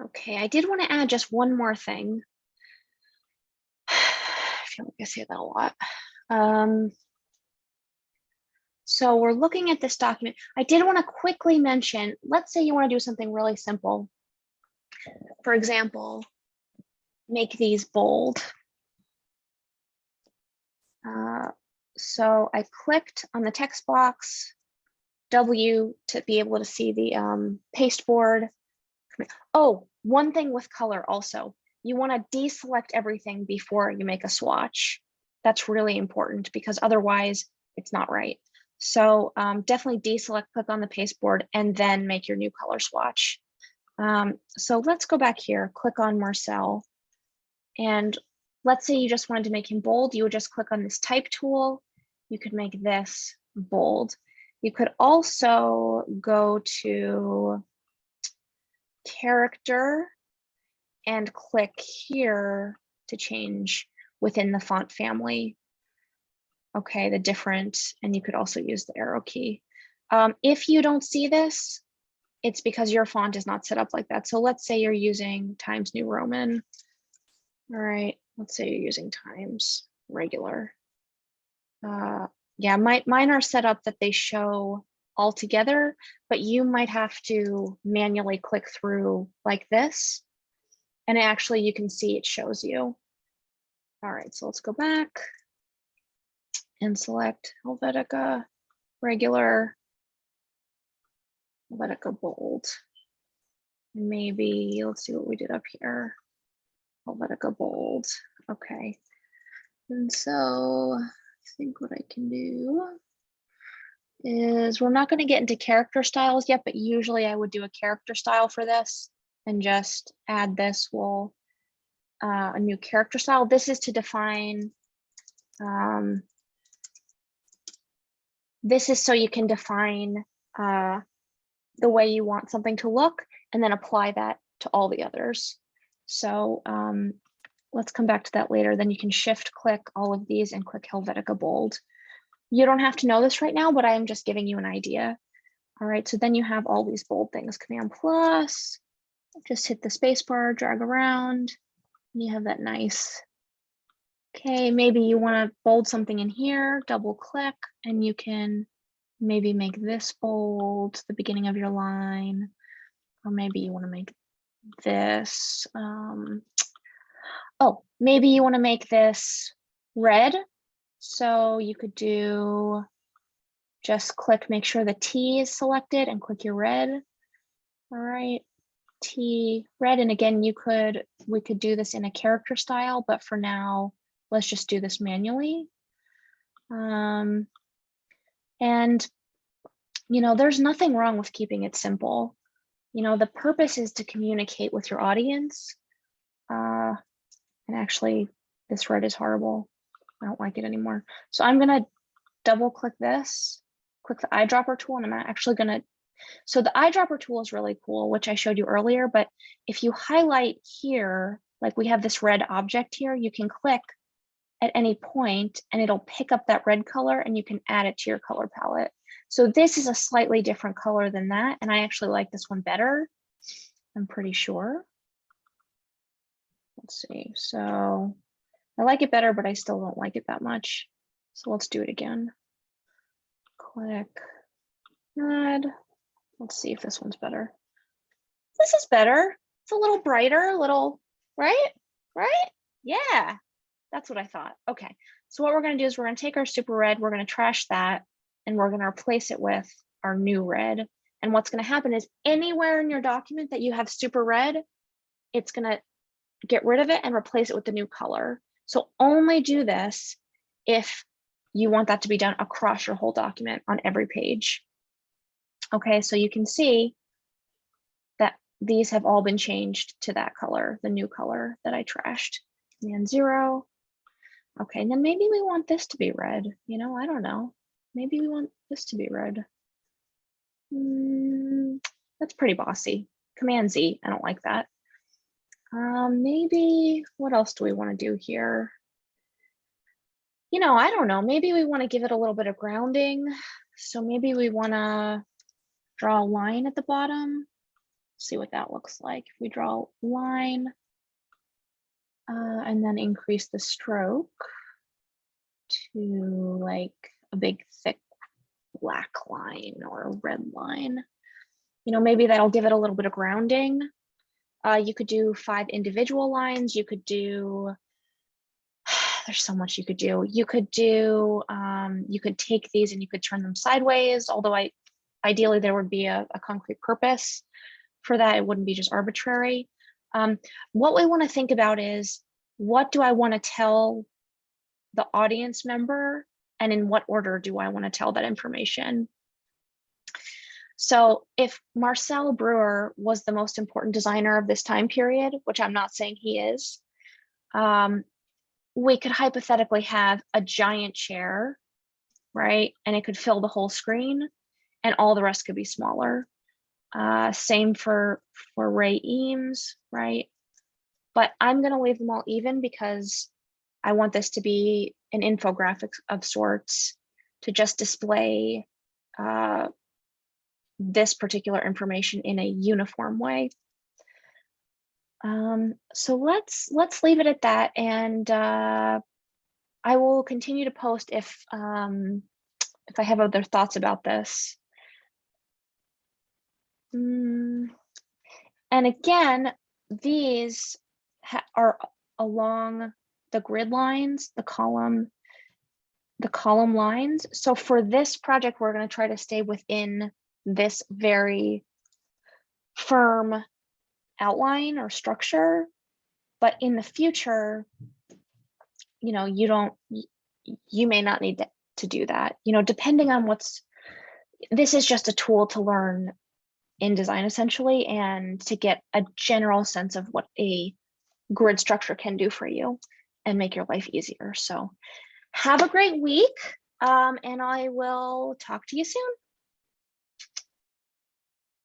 Okay, I did want to add just one more thing. I feel like I say that a lot. Um, so we're looking at this document. I did want to quickly mention, let's say you want to do something really simple. For example, make these bold. So I clicked on the text box, W to be able to see the pasteboard. Oh, one thing with color also, you want to deselect everything before you make a swatch. That's really important because otherwise it's not right. So definitely deselect, click on the pasteboard, and then make your new color swatch. So let's go back here, click on Marcel. And let's say you just wanted to make him bold. You would just click on this type tool. You could make this bold. You could also go to character and click here to change within the font family. Okay, the different, and you could also use the arrow key. If you don't see this, it's because your font is not set up like that. So let's say you're using Times New Roman. All right, let's say you're using Times regular. Yeah, mine are set up that they show all together, but you might have to manually click through like this. And actually you can see it shows you. All right, so let's go back and select Helvetica regular, Helvetica bold. And maybe let's see what we did up here. Helvetica bold. Okay. And so I think what I can do is we're not going to get into character styles yet, but usually I would do a character style for this and just add this a new character style. This is to define, this is so you can define the way you want something to look and then apply that to all the others. So let's come back to that later. Then you can shift click all of these and click Helvetica bold. You don't have to know this right now, but I am just giving you an idea. All right, so then you have all these bold things. Command plus, just hit the space bar, drag around, and you have that nice. Okay, maybe you want to bold something in here, double click, and you can maybe make this bold, the beginning of your line, or maybe you want to make this. Oh, maybe you want to make this red. So you could do just click, make sure the T is selected and click your red. All right, T red. And again, we could do this in a character style, but for now, let's just do this manually. And there's nothing wrong with keeping it simple. The purpose is to communicate with your audience. And actually, this red is horrible. I don't like it anymore. So I'm gonna double click this, click the eyedropper tool, and I'm actually gonna, so the eyedropper tool is really cool, which I showed you earlier, but if you highlight here, like we have this red object here, you can click at any point and it'll pick up that red color and you can add it to your color palette. So this is a slightly different color than that. And I actually like this one better, I'm pretty sure. Let's see, so I like it better, but I still don't like it that much. So let's do it again. Click, add. Let's see if this one's better. This is better. It's a little brighter, right? Right? Yeah, that's what I thought. Okay, so what we're gonna do is we're gonna take our super red, we're gonna trash that, and we're gonna replace it with our new red. And what's gonna happen is anywhere in your document that you have super red, it's gonna get rid of it and replace it with the new color. So only do this if you want that to be done across your whole document on every page. Okay, so you can see that these have all been changed to that color, the new color that I trashed. Command 0. Okay, and then maybe we want this to be red. I don't know. Maybe we want this to be red. That's pretty bossy. Command Z, I don't like that. Maybe, what else do we want to do here? I don't know, maybe we want to give it a little bit of grounding. So maybe we want to draw a line at the bottom. See what that looks like. If we draw a line and then increase the stroke to like a big thick black line or a red line, you know, maybe that'll give it a little bit of grounding. You could do 5 individual lines. You could do, there's so much you could do. You could do, you could take these and you could turn them sideways, although ideally there would be a concrete purpose for that. It wouldn't be just arbitrary. What we want to think about is, what do I want to tell the audience member, and in what order do I want to tell that information? So if Marcel Breuer was the most important designer of this time period, which I'm not saying he is, we could hypothetically have a giant chair, right? And it could fill the whole screen, and all the rest could be smaller. Same for Ray Eames, right? But I'm going to leave them all even because I want this to be an infographic of sorts to just display this particular information in a uniform way. So let's leave it at that, and I will continue to post if I have other thoughts about this. And again, these are along the grid lines, the column lines. So for this project, we're going to try to stay within this very firm outline or structure, but in the future, you know, you may not need to do that, you know, depending on this is just a tool to learn InDesign essentially, and to get a general sense of what a grid structure can do for you and make your life easier. So have a great week, and I will talk to you soon.